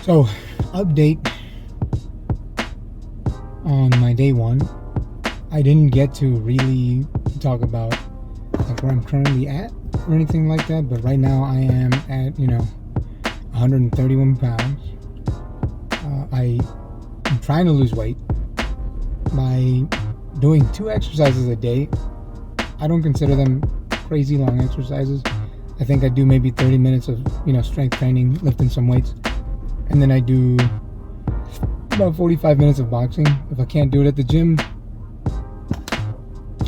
So, update on my day one. I didn't get to really talk about like where I'm currently at or anything like that, but right now I am at 131 pounds. I'm trying to lose weight by doing 2 exercises a day. I don't consider them crazy long exercises. I think I do maybe 30 minutes of strength training, lifting some weights, and then I do about 45 minutes of boxing. If I can't do it at the gym,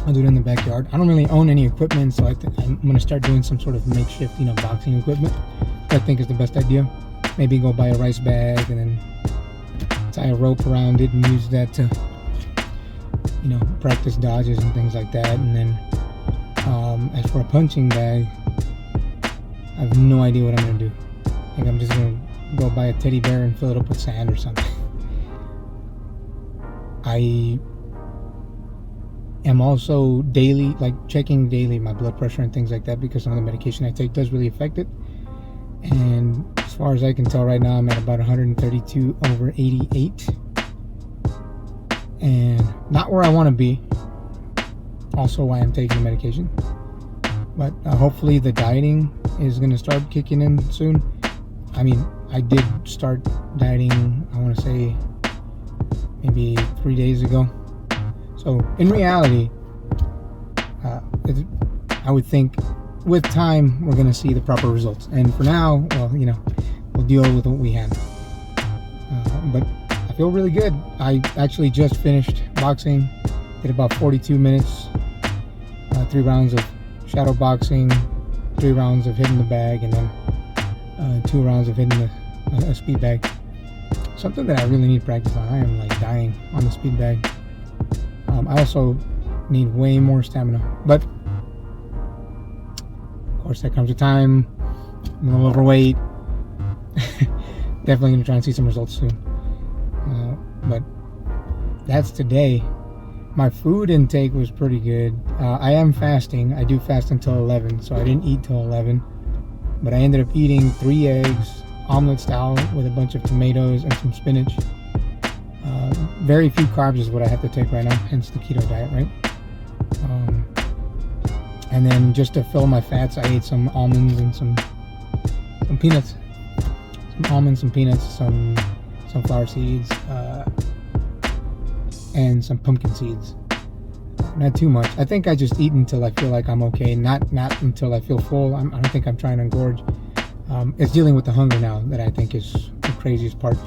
I'll do it in the backyard. I don't really own any equipment, so I'm going to start doing some sort of makeshift boxing equipment. I think is the best idea. Maybe go buy a rice bag and then tie a rope around it and use that to practice dodges and things like that. And then as for a punching bag, I have no idea what I'm going to do. I think I'm just going to go buy a teddy bear and fill it up with sand or something. I am also checking daily my blood pressure and things like that, because some of the medication I take does really affect it. And as far as I can tell right now, I'm at about 132/88, and not where I want to be. Also why I'm taking the medication. But hopefully the dieting is going to start kicking in soon. I mean, I did start dieting, I want to say maybe 3 days ago. So in reality, I would think with time we're going to see the proper results. And for now, well, we'll deal with what we have. But I feel really good. I actually just finished boxing. Did about 42 minutes, 3 rounds of shadow boxing, 3 rounds of hitting the bag, and then 2 rounds of hitting a speed bag. Something that I really need practice on. I am dying on the speed bag. I also need way more stamina, but of course that comes with time. I'm a little overweight. Definitely gonna try and see some results soon. But that's today. My food intake was pretty good. I am fasting. I do fast until 11, so I didn't eat till 11. But I ended up eating 3 eggs, omelet style, with a bunch of tomatoes and some spinach. Very few carbs is what I have to take right now, hence the keto diet, right? And then just to fill my fats, I ate some almonds and some peanuts. Some almonds, some peanuts, some sunflower seeds, and some pumpkin seeds. Not too much. I think I just eat until I feel like I'm okay, not until I feel full. I don't think I'm trying to engorge. It's dealing with the hunger now that I think is the craziest part.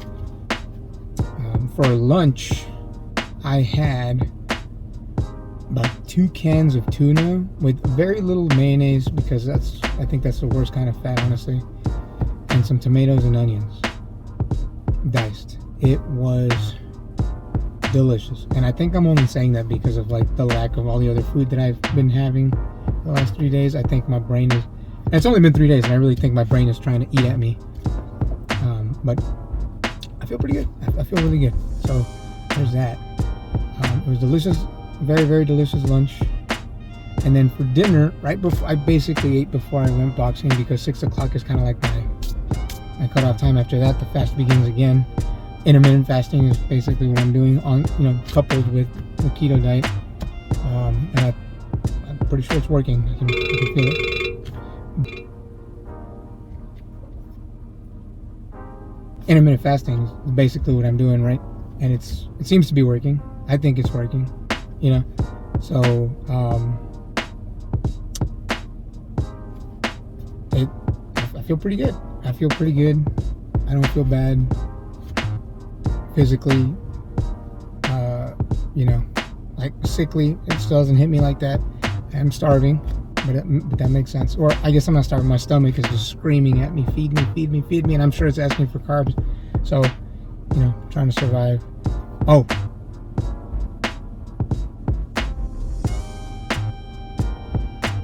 For lunch, I had about 2 cans of tuna with very little mayonnaise, because I think that's the worst kind of fat, honestly, and some tomatoes and onions diced. It was delicious, and I think I'm only saying that because of the lack of all the other food that I've been having the last 3 days. I think my brain is, and it's only been 3 days, and I really think my brain is trying to eat at me. But I feel pretty good. I feel really good. So there's that. It was delicious, very, very delicious lunch. And then for dinner, right before, I basically ate before I went boxing, because 6 o'clock is kind of like my cutoff time. After that, the fast begins again. Intermittent fasting is basically what I'm doing, coupled with the keto diet. And I'm pretty sure it's working. I can feel it. Intermittent fasting is basically what I'm doing, right? And it seems to be working. I think it's working, So I feel pretty good. I don't feel bad physically. Sickly. It still doesn't hit me like that. I'm starving, but that makes sense. Or I guess I'm not starving. My stomach is just screaming at me, feed me, feed me, feed me, and I'm sure it's asking for carbs. So, trying to survive. Oh,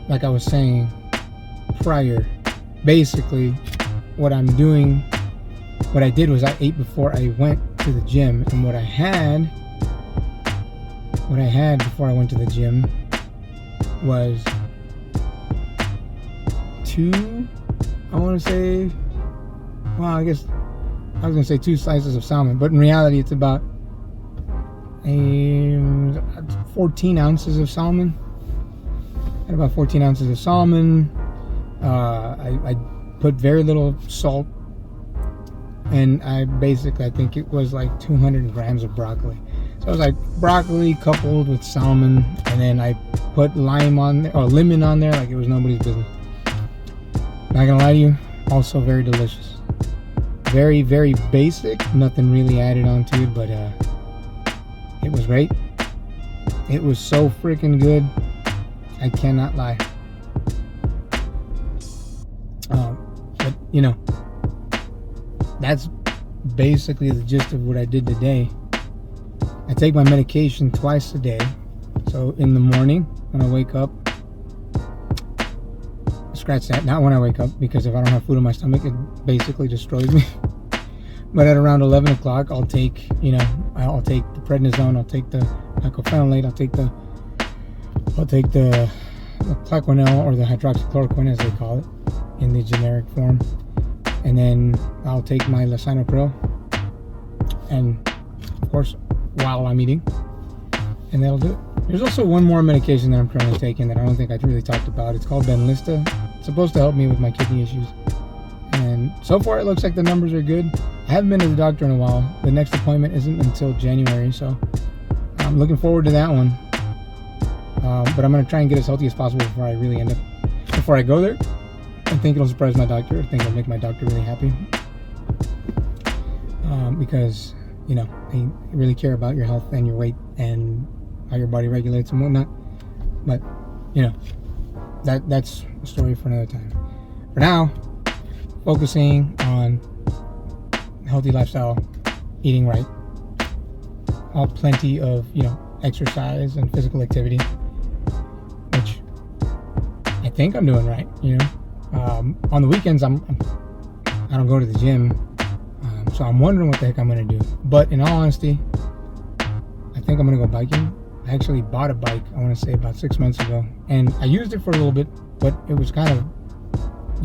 like I was saying prior, basically what I did was I ate before I went to the gym, and what I had before I went to the gym was 2, I want to say, well, I guess I was gonna say 2 slices of salmon, but in reality it's about 14 ounces of salmon. And about 14 ounces of salmon. I put very little salt, and I think it was like 200 grams of broccoli. So it was like broccoli coupled with salmon, and then I put lemon on there like it was nobody's business. Not gonna lie to you, also very delicious. Very, very basic, nothing really added onto it, but it was great. It was so freaking good, I cannot lie. But you know, that's basically the gist of what I did today. I take my medication twice a day. So in the morning when I wake up, scratch that, not when I wake up, because if I don't have food in my stomach, it basically destroys me. But at around 11 o'clock, I'll take the prednisone, I'll take the mycophenolate, I'll take the Plaquenil, or the hydroxychloroquine as they call it in the generic form, and then I'll take my lisinopril, and of course while I'm eating, and that'll do it. There's also one more medication that I'm currently taking that I don't think I really talked about. It's called Benlysta. It's supposed to help me with my kidney issues, and so far it looks like the numbers are good. I haven't been to the doctor in a while. The next appointment isn't until January, so I'm looking forward to that one. But I'm going to try and get as healthy as possible before I go there. I think it'll surprise my doctor. I think it'll make my doctor really happy. Because, you know, they really care about your health and your weight and how your body regulates and whatnot. But, you know, that's a story for another time. For now, focusing on healthy lifestyle, eating right, all plenty of, you know, exercise and physical activity, which I think I'm doing right, you know. On the weekends, I don't go to the gym, so I'm wondering what the heck I'm gonna do. But in all honesty, I think I'm gonna go biking. I actually bought a bike, I want to say about 6 months ago, and I used it for a little bit, but the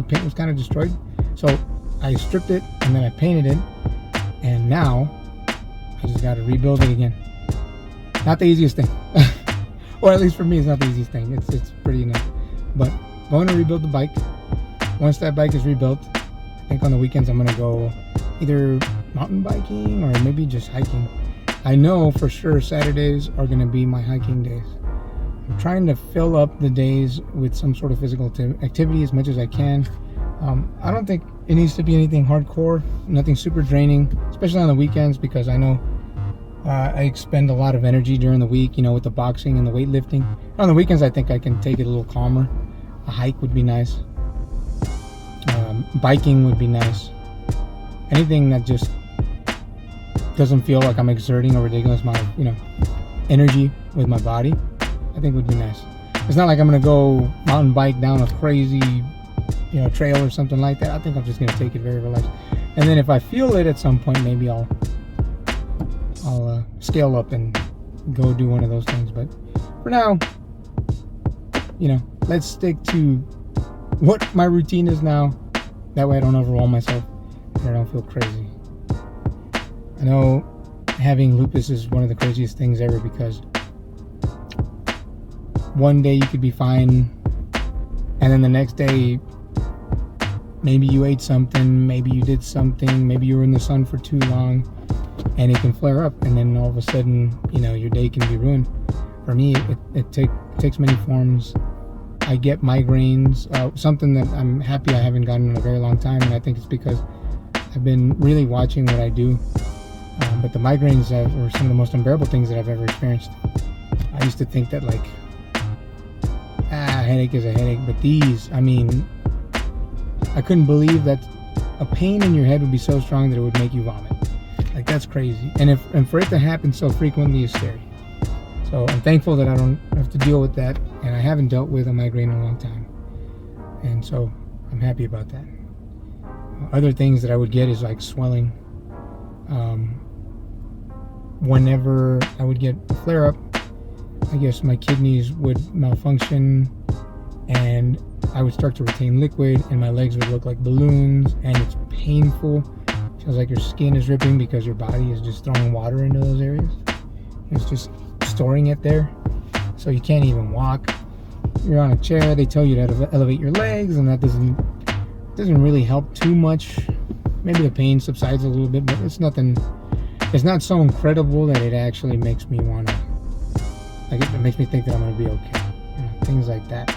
paint was kind of destroyed. So I stripped it and then I painted it, and now I just got to rebuild it again. Not the easiest thing, or at least for me, it's not the easiest thing. It's pretty enough, but going to rebuild the bike. Once that bike is rebuilt, I think on the weekends I'm gonna go either mountain biking or maybe just hiking. I know for sure Saturdays are gonna be my hiking days. I'm trying to fill up the days with some sort of physical activity as much as I can. I don't think it needs to be anything hardcore, nothing super draining, especially on the weekends, because I know I expend a lot of energy during the week, you know, with the boxing and the weightlifting. On the weekends, I think I can take it a little calmer. A hike would be nice. Biking would be nice. Anything that just doesn't feel like I'm exerting a ridiculous amount of, you know, energy with my body, I think would be nice. It's not like I'm gonna go mountain bike down a crazy, you know, trail or something like that. I think I'm just gonna take it very relaxed. And then if I feel it at some point, maybe I'll scale up and go do one of those things. But for now, you know, let's stick to what my routine is now. That way I don't overwhelm myself and I don't feel crazy. I know having lupus is one of the craziest things ever, because one day you could be fine, and then the next day maybe you ate something, maybe you did something, maybe you were in the sun for too long, and it can flare up, and then all of a sudden, you know, your day can be ruined. For me, it takes many forms. I get migraines, something that I'm happy I haven't gotten in a very long time, and I think it's because I've been really watching what I do. But the migraines were some of the most unbearable things that I've ever experienced. I used to think that, like, a headache is a headache, but these, I mean, I couldn't believe that a pain in your head would be so strong that it would make you vomit. Like, that's crazy. And for it to happen so frequently is scary. So I'm thankful that I don't have to deal with that, and I haven't dealt with a migraine in a long time. And so I'm happy about that. Other things that I would get is like swelling. Whenever I would get a flare-up, I guess my kidneys would malfunction, and I would start to retain liquid, and my legs would look like balloons, and it's painful. Feels like your skin is ripping because your body is just throwing water into those areas. It's just storing it there, so you can't even walk. You're on a chair, they tell you to elevate your legs, and that doesn't really help too much. Maybe the pain subsides a little bit, but it's nothing. It's not so incredible that it actually makes me want to, like, it makes me think that I'm going to be okay. Things like that.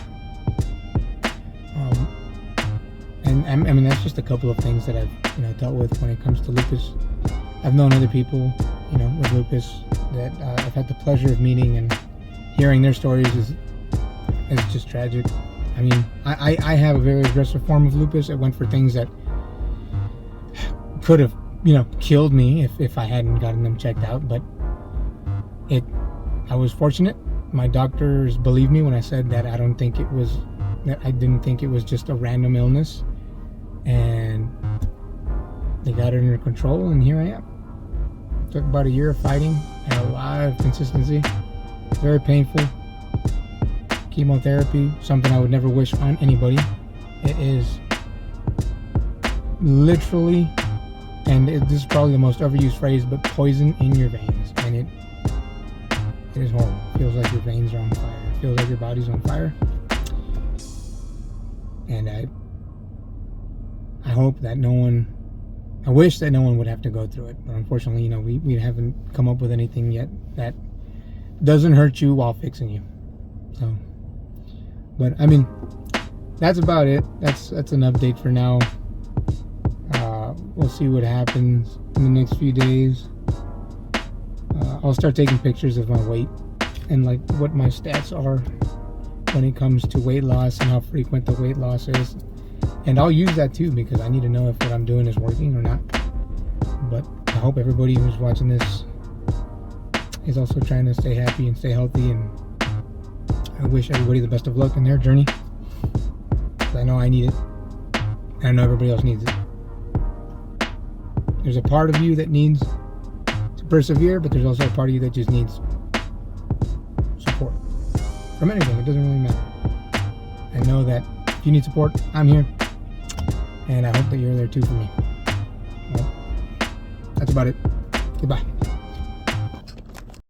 And I mean, that's just a couple of things that I've dealt with when it comes to lupus. I've known other people with lupus that I've had the pleasure of meeting, and hearing their stories is just tragic. I mean, I have a very aggressive form of lupus. It went for things that could have killed me if I hadn't gotten them checked out, but I was fortunate. My doctors believed me when I said that I didn't think it was just a random illness, and they got it under control, and here I am. It took about a year of fighting and a lot of consistency. Very painful. Chemotherapy, something I would never wish on anybody. It is literally, and this is probably the most overused phrase, but poison in your veins, and it is horrible. It feels like your veins are on fire. It feels like your body's on fire. And I hope that I wish that no one would have to go through it. But unfortunately, we haven't come up with anything yet that doesn't hurt you while fixing you. So, but I mean, that's about it. That's an update for now. We'll see what happens in the next few days. I'll start taking pictures of my weight and like what my stats are when it comes to weight loss and how frequent the weight loss is. And I'll use that too, because I need to know if what I'm doing is working or not. But I hope everybody who's watching this is also trying to stay happy and stay healthy, and I wish everybody the best of luck in their journey. I know I need it, and I know everybody else needs it. There's a part of you that needs to persevere, but there's also a part of you that just needs support from anything. It doesn't really matter. I know that if you need support, I'm here, and I hope that you're there too for me. Well, that's about it. Goodbye.